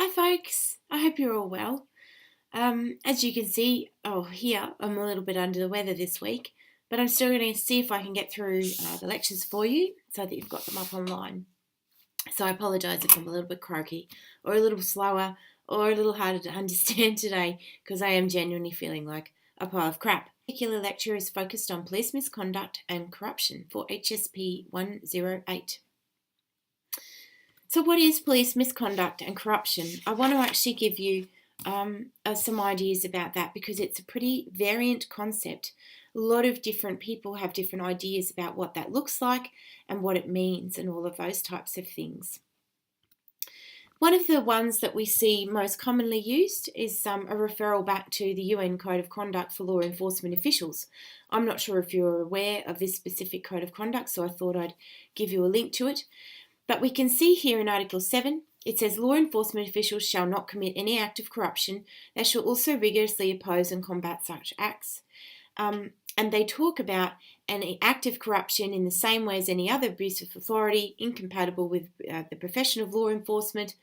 Hi folks, I hope you're all well. As you can see, here I'm a little bit under the weather this week, but I'm still going to see if I can get through the lectures for you so that you've got them up online. So I apologise if I'm a little bit croaky or a little slower or a little harder to understand today because I am genuinely feeling like a pile of crap. This particular lecture is focused on police misconduct and corruption for HSP108. So what is police misconduct and corruption? I want to actually give you some ideas about that because it's a pretty variant concept. A lot of different people have different ideas about what that looks like and what it means and all of those types of things. One of the ones that we see most commonly used is a referral back to the UN Code of Conduct for law enforcement officials. I'm not sure if you're aware of this specific Code of Conduct, so I thought I'd give you a link to it. But we can see here in Article 7, it says law enforcement officials shall not commit any act of corruption. They shall also rigorously oppose and combat such acts. And they talk about an act of corruption in the same way as any other abuse of authority, incompatible with the profession of law enforcement.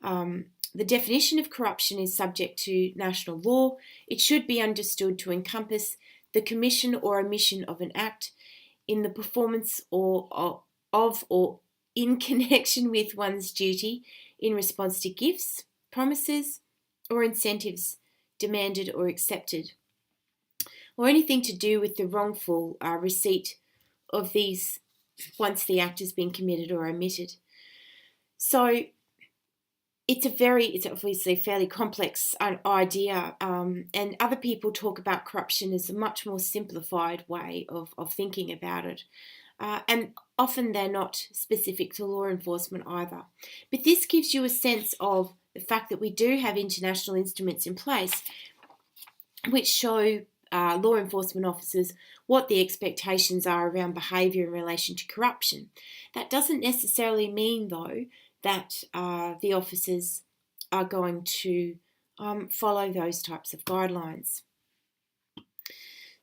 The definition of corruption is subject to national law. It should be understood to encompass the commission or omission of an act in the performance or in connection with one's duty in response to gifts, promises, or incentives demanded or accepted, or anything to do with the wrongful receipt of these once the act has been committed or omitted. So it's obviously a fairly complex idea, and other people talk about corruption as a much more simplified way of thinking about it. And often they're not specific to law enforcement either. But this gives you a sense of the fact that we do have international instruments in place which show law enforcement officers what the expectations are around behaviour in relation to corruption. That doesn't necessarily mean, though, that the officers are going to follow those types of guidelines.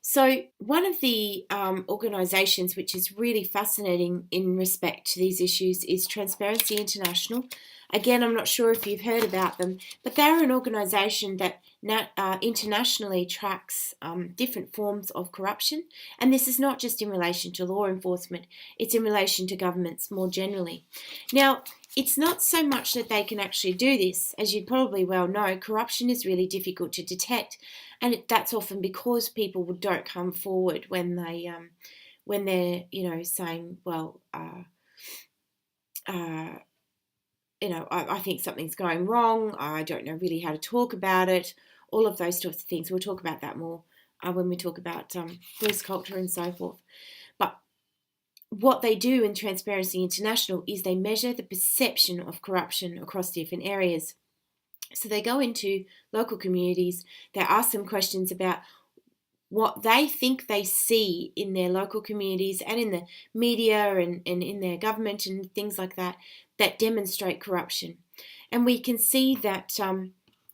So one of the organisations which is really fascinating in respect to these issues is Transparency International. Again, I'm not sure if you've heard about them, but they're an organisation that internationally tracks different forms of corruption. And this is not just in relation to law enforcement, it's in relation to governments more generally. Now, it's not so much that they can actually do this. As you probably well know, corruption is really difficult to detect, and that's often because people don't come forward when they're saying, well, I think something's going wrong. I don't know really how to talk about it. All of those sorts of things. We'll talk about that more when we talk about police culture and so forth. But what they do in Transparency International is they measure the perception of corruption across different areas. So they go into local communities, they ask them questions about what they think they see in their local communities and in the media and in their government and things like that demonstrate corruption. And we can see that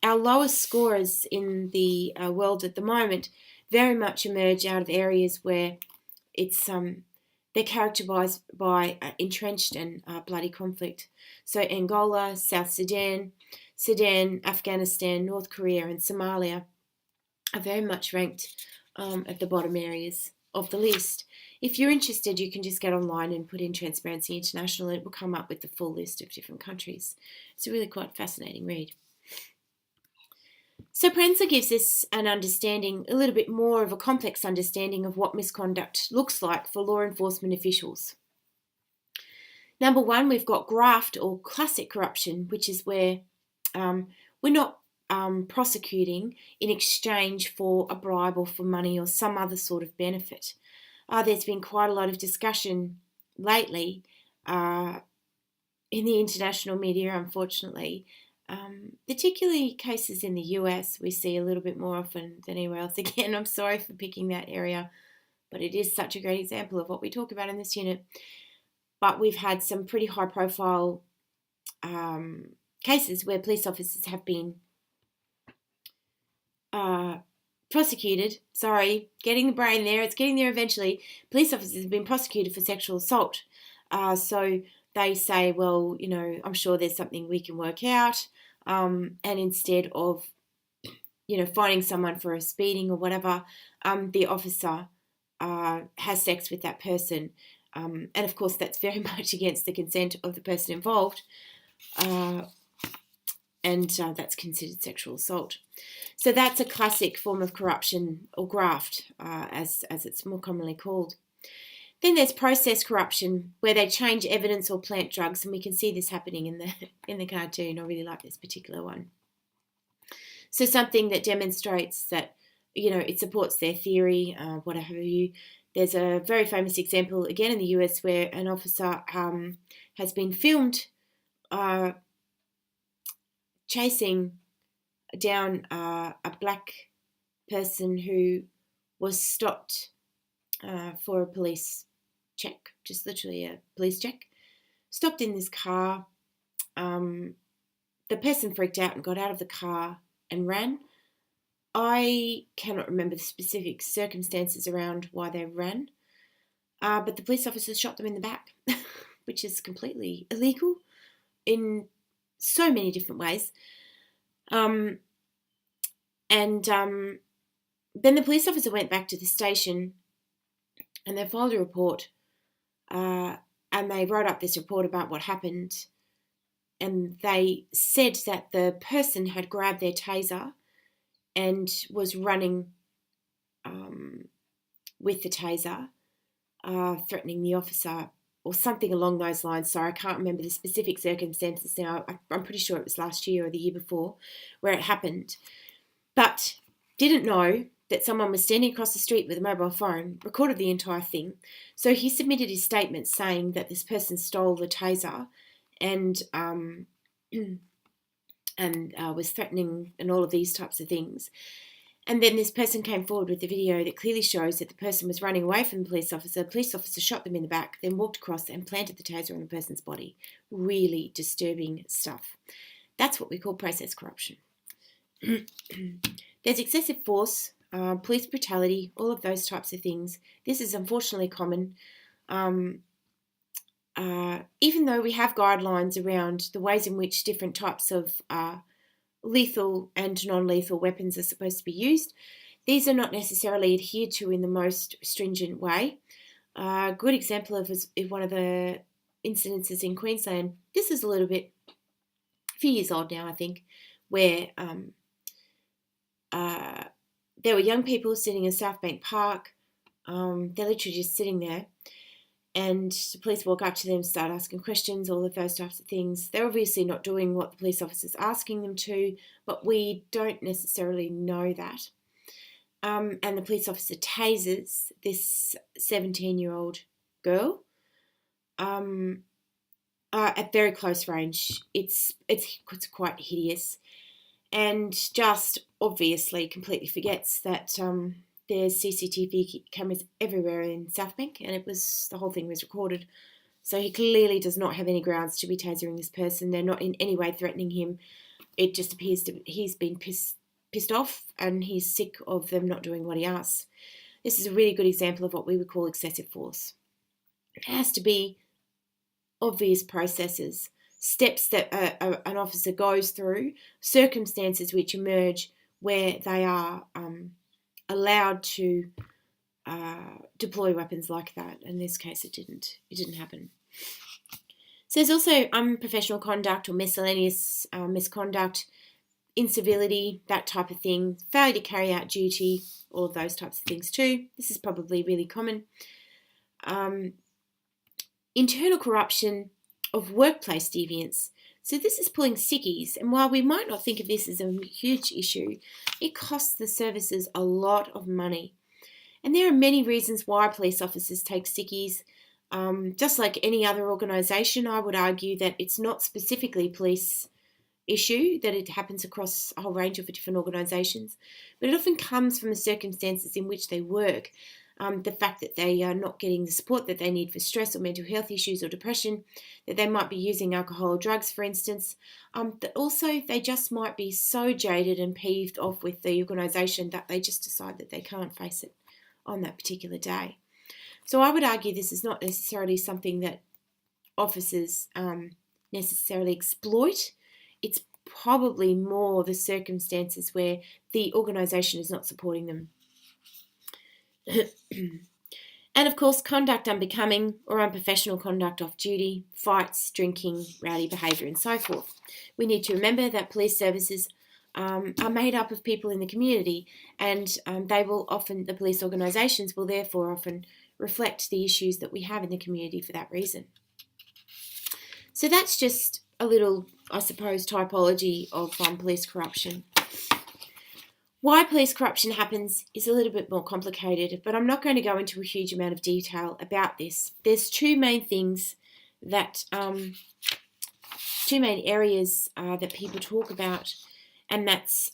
our lowest scorers in the world at the moment very much emerge out of areas where they're characterised by entrenched and bloody conflict. So Angola, South Sudan, Afghanistan, North Korea and Somalia are very much ranked at the bottom areas of the list. If you're interested, you can just get online and put in Transparency International and it will come up with the full list of different countries. It's a really quite fascinating read. So Prenzler gives us an understanding, a little bit more of a complex understanding of what misconduct looks like for law enforcement officials. Number one, we've got graft or classic corruption, which is where we're not prosecuting in exchange for a bribe or for money or some other sort of benefit. There's been quite a lot of discussion lately in the international media, unfortunately, particularly cases in the US we see a little bit more often than anywhere else. Again, I'm sorry for picking that area, but it is such a great example of what we talk about in this unit. But we've had some pretty high profile cases where police officers have been prosecuted, getting the brain there, it's getting there eventually. Police officers have been prosecuted for sexual assault. So they say, well, I'm sure there's something we can work out. And instead of, finding someone for a speeding or whatever, the officer has sex with that person. And of course, that's very much against the consent of the person involved. And that's considered sexual assault. So that's a classic form of corruption, or graft, as it's more commonly called. Then there's process corruption, where they change evidence or plant drugs, and we can see this happening in the cartoon. I really like this particular one. So something that demonstrates that, it supports their theory, what have you. There's a very famous example, again in the US, where an officer has been filmed chasing down a black person who was stopped for a police check, just literally a police check. Stopped in this car. The person freaked out and got out of the car and ran. I cannot remember the specific circumstances around why they ran, but the police officers shot them in the back, which is completely illegal in so many different ways. Then the police officer went back to the station and they filed a report, and they wrote up this report about what happened, and they said that the person had grabbed their taser and was running with the taser, threatening the officer or something along those lines. Sorry, I can't remember the specific circumstances now. I'm pretty sure it was last year or the year before where it happened. But didn't know that someone was standing across the street with a mobile phone, recorded the entire thing. So he submitted his statement saying that this person stole the taser and was threatening and all of these types of things. And then this person came forward with a video that clearly shows that the person was running away from the police officer. The police officer shot them in the back, then walked across and planted the taser on the person's body. Really disturbing stuff. That's what we call process corruption. There's excessive force, police brutality, all of those types of things. This is unfortunately common. Even though we have guidelines around the ways in which different types of lethal and non-lethal weapons are supposed to be used, these are not necessarily adhered to in the most stringent way. A good example of is one of the incidences in Queensland. This is a few years old now, I think, where there were young people sitting in South Bank Park. They're literally just sitting there, and the police walk up to them, start asking questions, all of those types of things. They're obviously not doing what the police officer's asking them to, but we don't necessarily know that. And the police officer tases this 17-year-old girl at very close range. It's quite hideous, and just obviously completely forgets that there's CCTV cameras everywhere in South Bank, and the whole thing was recorded. So he clearly does not have any grounds to be tasering this person. They're not in any way threatening him. It just appears he's been pissed off, and he's sick of them not doing what he asks. This is a really good example of what we would call excessive force. It has to be obvious processes, steps that an officer goes through, circumstances which emerge where they are allowed to deploy weapons like that. In this case, it didn't happen. So there's also unprofessional conduct or miscellaneous misconduct, incivility, that type of thing, failure to carry out duty, all of those types of things too. This is probably really common. Internal corruption of workplace deviance. So this is pulling sickies, and while we might not think of this as a huge issue, it costs the services a lot of money. And there are many reasons why police officers take sickies. Just like any other organisation, I would argue that it's not specifically police issue, that it happens across a whole range of different organisations, but it often comes from the circumstances in which they work. The fact that they are not getting the support that they need for stress or mental health issues or depression, that they might be using alcohol or drugs, for instance, that also they just might be so jaded and peeved off with the organisation that they just decide that they can't face it on that particular day. So I would argue this is not necessarily something that officers necessarily exploit. It's probably more the circumstances where the organisation is not supporting them. And of course, conduct unbecoming or unprofessional conduct off duty, fights, drinking, rowdy behaviour and so forth. We need to remember that police services are made up of people in the community, and the police organisations will therefore often reflect the issues that we have in the community for that reason. So that's just a little, I suppose, typology of police corruption. Why police corruption happens is a little bit more complicated, but I'm not going to go into a huge amount of detail about this. There's two main things that, two main areas that people talk about, and that's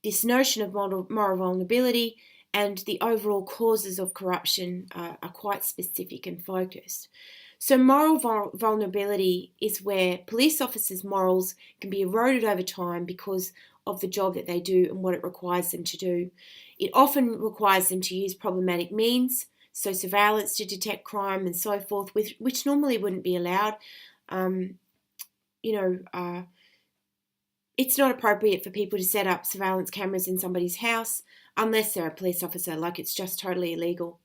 this notion of moral vulnerability and the overall causes of corruption are quite specific and focused. So moral vulnerability is where police officers' morals can be eroded over time because of the job that they do and what it requires them to do. It often requires them to use problematic means, so surveillance to detect crime and so forth, which normally wouldn't be allowed. It's not appropriate for people to set up surveillance cameras in somebody's house unless they're a police officer, like it's just totally illegal.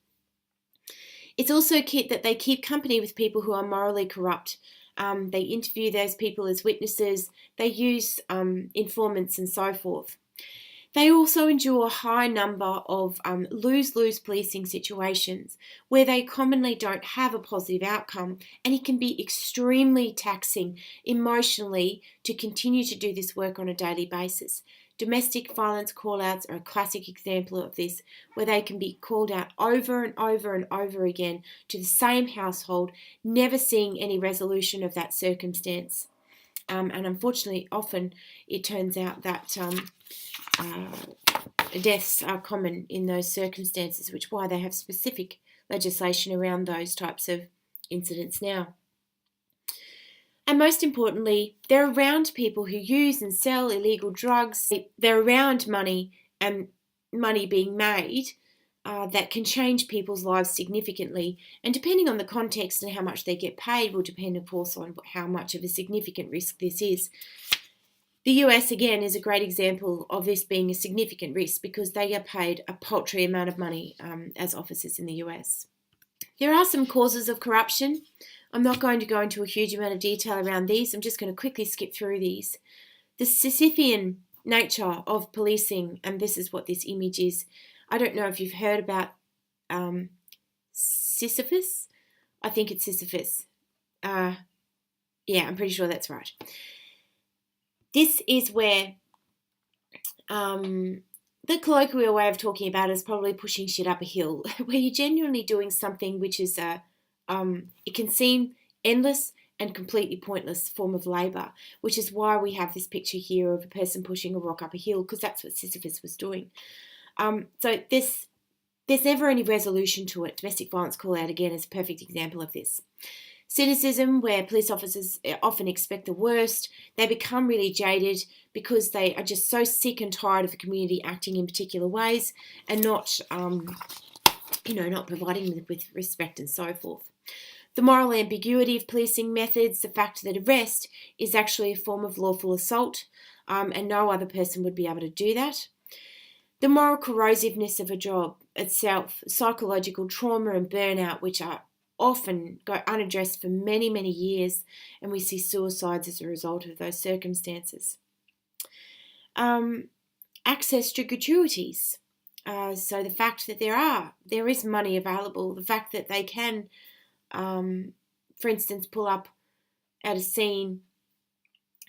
It's also that they keep company with people who are morally corrupt. They interview those people as witnesses. They use informants and so forth. They also endure a high number of lose-lose policing situations where they commonly don't have a positive outcome, and it can be extremely taxing emotionally to continue to do this work on a daily basis. Domestic violence call-outs are a classic example of this, where they can be called out over and over and over again to the same household, never seeing any resolution of that circumstance. And unfortunately, often it turns out that deaths are common in those circumstances, which is why they have specific legislation around those types of incidents now. And most importantly, they're around people who use and sell illegal drugs. They're around money and money being made that can change people's lives significantly. And depending on the context and how much they get paid will depend, of course, on how much of a significant risk this is. The US, again, is a great example of this being a significant risk because they get paid a paltry amount of money as officers in the US. There are some causes of corruption. I'm not going to go into a huge amount of detail around these. I'm just going to quickly skip through these. The Sisyphean nature of policing, and this is what this image is. I don't know if you've heard about Sisyphus. I think it's Sisyphus. Yeah, I'm pretty sure that's right. This is where the colloquial way of talking about it is probably pushing shit up a hill, where you're genuinely doing something which is it can seem endless and completely pointless form of labour, which is why we have this picture here of a person pushing a rock up a hill, because that's what Sisyphus was doing. So there's never any resolution to it. Domestic violence call-out, again, is a perfect example of this. Cynicism, where police officers often expect the worst. They become really jaded because they are just so sick and tired of the community acting in particular ways and not providing them with respect and so forth. The moral ambiguity of policing methods, the fact that arrest is actually a form of lawful assault, and no other person would be able to do that. The moral corrosiveness of a job itself, psychological trauma and burnout, which are often go unaddressed for many, many years, and we see suicides as a result of those circumstances. Access to gratuities. So the fact that there is money available, the fact that they can, for instance, pull up at a scene,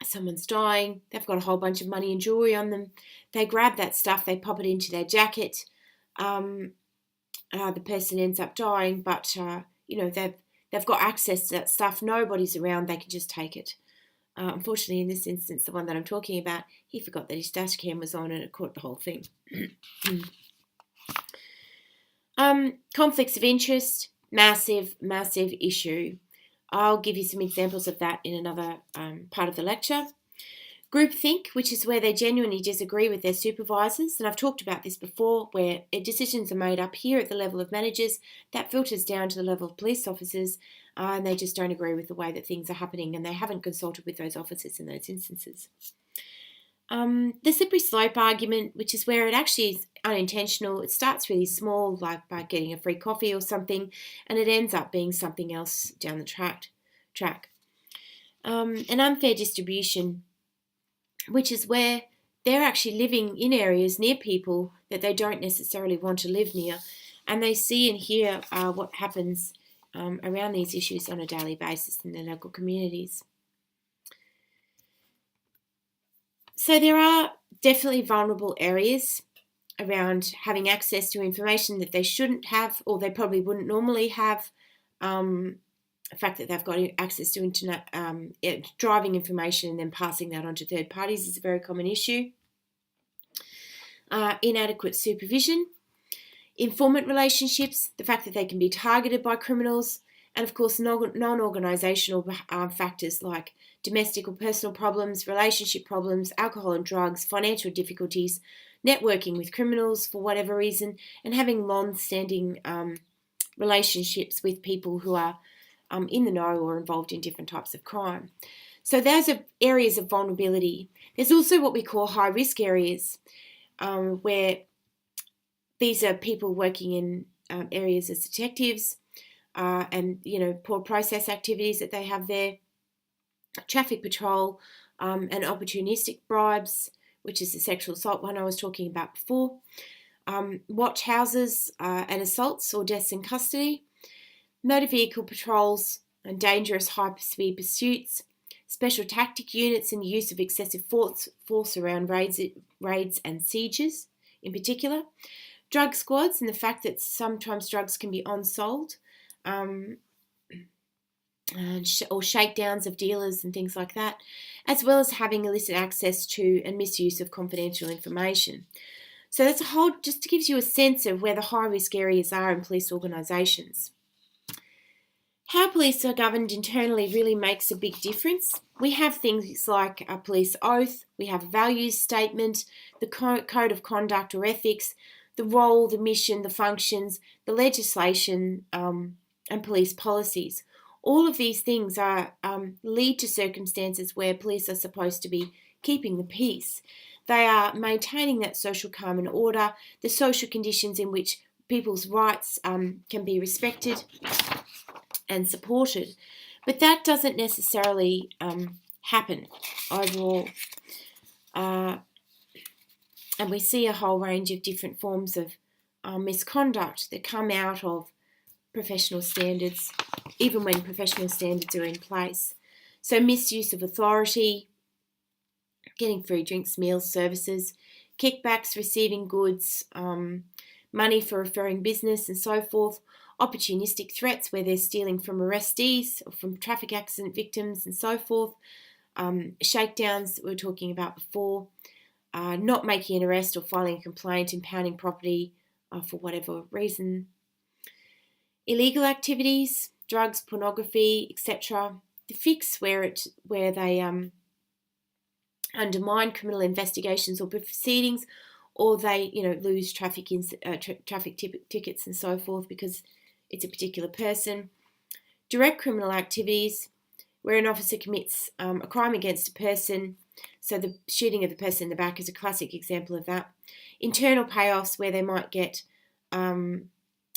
someone's dying, they've got a whole bunch of money and jewellery on them, they grab that stuff, they pop it into their jacket, the person ends up dying, but they've got access to that stuff, nobody's around, they can just take it. Unfortunately, in this instance, the one that I'm talking about, he forgot that his dash cam was on and it caught the whole thing. Conflicts of interest, massive issue. I'll give you some examples of that in another part of the lecture. Groupthink, which is where they genuinely disagree with their supervisors, and I've talked about this before, where decisions are made up here at the level of managers, that filters down to the level of police officers, and they just don't agree with the way that things are happening, and they haven't consulted with those officers in those instances. The slippery slope argument, which is where it actually is unintentional. It starts really small, like by getting a free coffee or something, and it ends up being something else down the track. An unfair distribution, which is where they're actually living in areas near people that they don't necessarily want to live near, and they see and hear what happens around these issues on a daily basis in their local communities. So there are definitely vulnerable areas around having access to information that they shouldn't have, or they probably wouldn't normally have. The fact that they've got access to internet, driving information and then passing that on to third parties is a very common issue. Inadequate supervision, informant relationships, the fact that they can be targeted by criminals, and of course non-organisational factors like domestic or personal problems, relationship problems, alcohol and drugs, financial difficulties, networking with criminals for whatever reason, and having long-standing relationships with people who are in the know or involved in different types of crime. So those are areas of vulnerability. There's also what we call high-risk areas, where these are people working in areas as detectives, and poor process activities that they have there, traffic patrol, and opportunistic bribes, which is the sexual assault one I was talking about before, watch houses and assaults or deaths in custody, motor vehicle patrols and dangerous high-speed pursuits, special tactic units and the use of excessive force around raids and sieges in particular, drug squads and the fact that sometimes drugs can be on-sold, or shakedowns of dealers and things like that, as well as having illicit access to and misuse of confidential information. So that's just gives you a sense of where the high-risk areas are in police organisations. How police are governed internally really makes a big difference. We have things like a police oath, we have a values statement, the code of conduct or ethics, the role, the mission, the functions, the legislation, and police policies. All of these things lead to circumstances where police are supposed to be keeping the peace. They are maintaining that social calm and order, the social conditions in which people's rights can be respected and supported. But that doesn't necessarily happen overall. And we see a whole range of different forms of misconduct that come out of professional standards, even when professional standards are in place. So misuse of authority, getting free drinks, meals, services, kickbacks, receiving goods, money for referring business and so forth, opportunistic threats where they're stealing from arrestees or from traffic accident victims and so forth, shakedowns that we were talking about before, not making an arrest or filing a complaint, impounding property for whatever reason, illegal activities, drugs, pornography, etc. The fix where they undermine criminal investigations or proceedings, or they lose traffic tickets and so forth because it's a particular person. Direct criminal activities where an officer commits a crime against a person, so the shooting of the person in the back is a classic example of that. Internal payoffs where they might get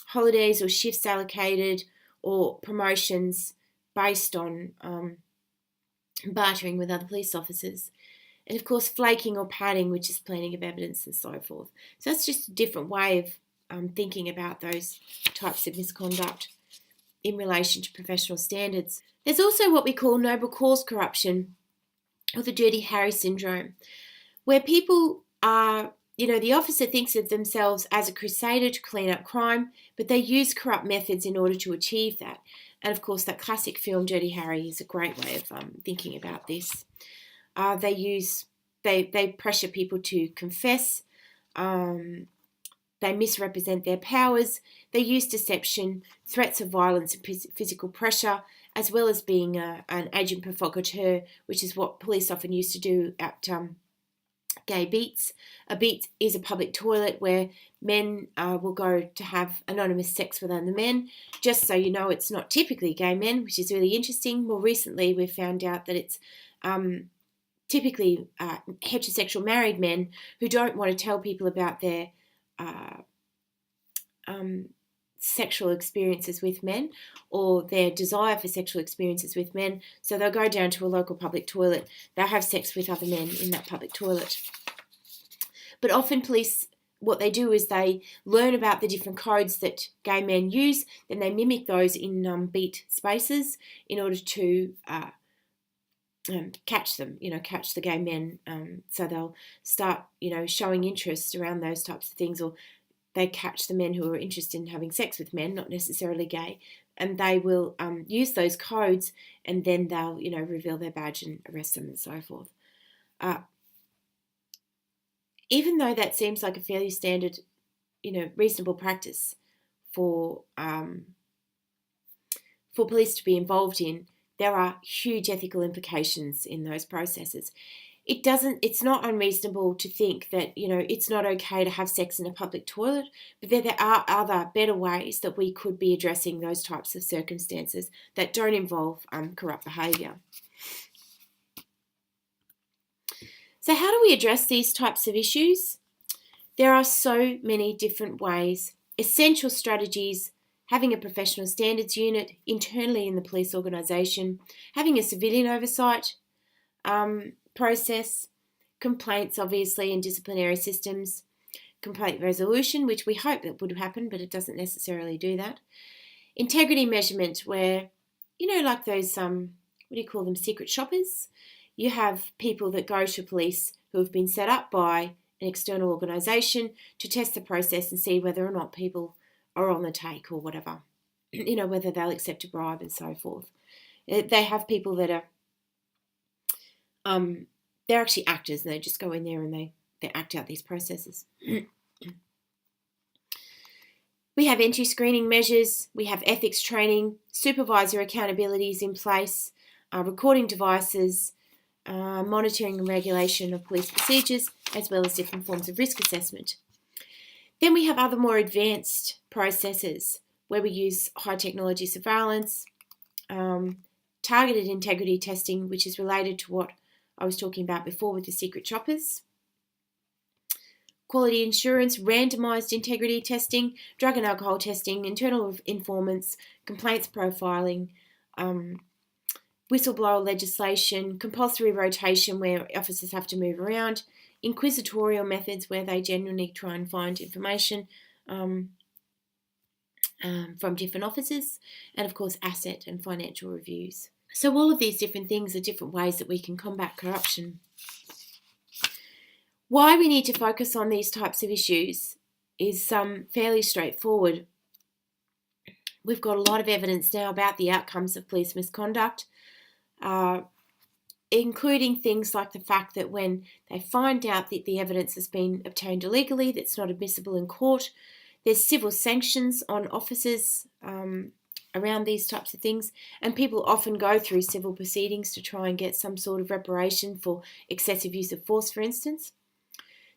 holidays or shifts allocated or promotions based on bartering with other police officers. And of course, flaking or padding, which is planning of evidence and so forth. So that's just a different way of thinking about those types of misconduct in relation to professional standards. There's also what we call noble cause corruption, or the Dirty Harry syndrome, where people are, the officer thinks of themselves as a crusader to clean up crime, but they use corrupt methods in order to achieve that. And of course, that classic film Dirty Harry is a great way of thinking about this. They pressure people to confess. They misrepresent their powers. They use deception, threats of violence and physical pressure, as well as being an agent provocateur, which is what police often used to do at gay beats. A beat is a public toilet where men will go to have anonymous sex with other men. Just so you know, it's not typically gay men, which is really interesting. More recently, we've found out that it's typically heterosexual married men who don't want to tell people about their sexual experiences with men or their desire for sexual experiences with men. So they'll go down to a local public toilet. They'll have sex with other men in that public toilet. But often police, what they do is they learn about the different codes that gay men use, then they mimic those in beat spaces in order to catch them, catch the gay men. So they'll start, showing interest around those types of things, or they catch the men who are interested in having sex with men, not necessarily gay, and they will use those codes, and then they'll, reveal their badge and arrest them and so forth. Even though that seems like a fairly standard, reasonable practice for police to be involved in, there are huge ethical implications in those processes. It's not unreasonable to think that, it's not okay to have sex in a public toilet, but there are other better ways that we could be addressing those types of circumstances that don't involve corrupt behaviour. So how do we address these types of issues? There are so many different ways. Essential strategies: having a professional standards unit internally in the police organisation, having a civilian oversight process, complaints obviously and disciplinary systems, complaint resolution, which we hope that would happen, but it doesn't necessarily do that. Integrity measurement, where, like those, secret shoppers? You have people that go to police who have been set up by an external organisation to test the process and see whether or not people are on the take or whatever, whether they'll accept a bribe and so forth. They have people that are, they're actually actors, and they just go in there and they act out these processes. We have entry screening measures, we have ethics training, supervisor accountabilities in place, recording devices, monitoring and regulation of police procedures, as well as different forms of risk assessment. Then we have other more advanced processes where we use high technology surveillance, targeted integrity testing, which is related to what I was talking about before with the secret shoppers, quality assurance, randomised integrity testing, drug and alcohol testing, internal informants, complaints profiling, whistleblower legislation, compulsory rotation where officers have to move around, inquisitorial methods where they genuinely try and find information from different officers, and of course asset and financial reviews. So all of these different things are different ways that we can combat corruption. Why we need to focus on these types of issues is fairly straightforward. We've got a lot of evidence now about the outcomes of police misconduct, including things like the fact that when they find out that the evidence has been obtained illegally, that's not admissible in court, there's civil sanctions on officers around these types of things, and people often go through civil proceedings to try and get some sort of reparation for excessive use of force, for instance.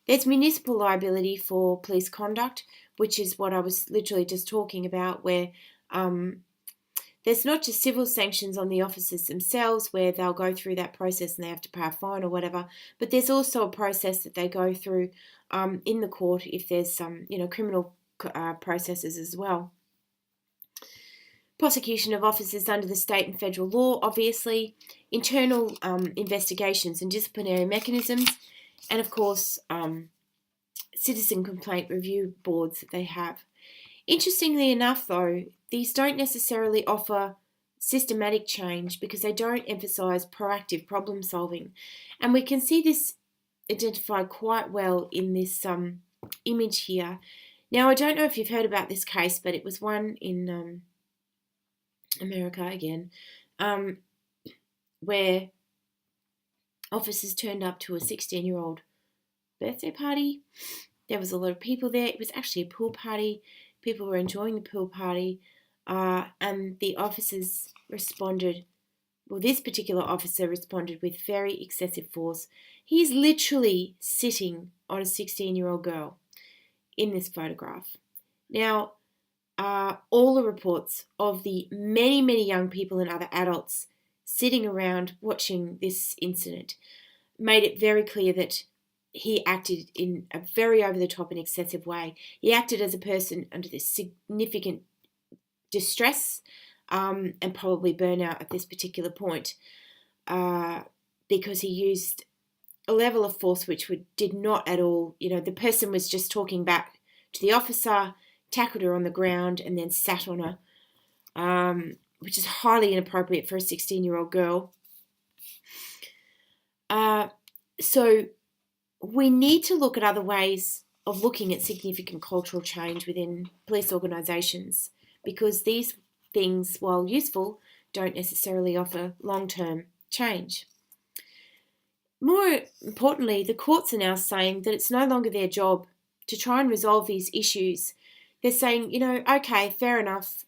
There's municipal liability for police conduct, which is what I was literally just talking about, where there's not just civil sanctions on the officers themselves where they'll go through that process and they have to pay a fine or whatever, but there's also a process that they go through in the court if there's some, criminal processes as well. Prosecution of officers under the state and federal law, obviously, internal investigations and disciplinary mechanisms, and of course, citizen complaint review boards that they have. Interestingly enough, though, these don't necessarily offer systematic change because they don't emphasise proactive problem solving. And we can see this identified quite well in this image here. Now, I don't know if you've heard about this case, but it was one in America again, where officers turned up to a 16-year-old birthday party. There was a lot of people there. It was actually a pool party. People were enjoying the pool party, and the officers responded. Well, this particular officer responded with very excessive force. He's literally sitting on a 16-year-old girl in this photograph. Now, all the reports of the many, many young people and other adults sitting around watching this incident made it very clear that he acted in a very over-the-top and excessive way. He acted as a person under this significant distress and probably burnout at this particular point because he used a level of force which did not at all, the person was just talking back to the officer, tackled her on the ground, and then sat on her, which is highly inappropriate for a 16-year-old girl. So we need to look at other ways of looking at significant cultural change within police organisations, because these things, while useful, don't necessarily offer long-term change. More importantly, the courts are now saying that it's no longer their job to try and resolve these issues. They're saying, okay, fair enough.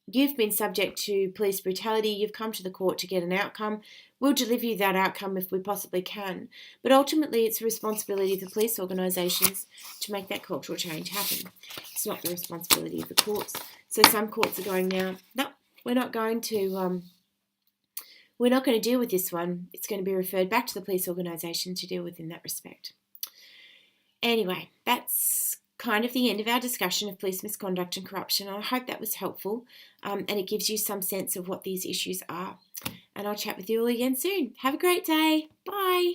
You've been subject to police brutality. You've come to the court to get an outcome. We'll deliver you that outcome if we possibly can. But ultimately, it's the responsibility of the police organisations to make that cultural change happen. It's not the responsibility of the courts. So some courts are going now, no, we're not going to deal with this one. It's going to be referred back to the police organisation to deal with in that respect. Anyway, that's kind of the end of our discussion of police misconduct and corruption. I hope that was helpful and it gives you some sense of what these issues are. And I'll chat with you all again soon. Have a great day. Bye.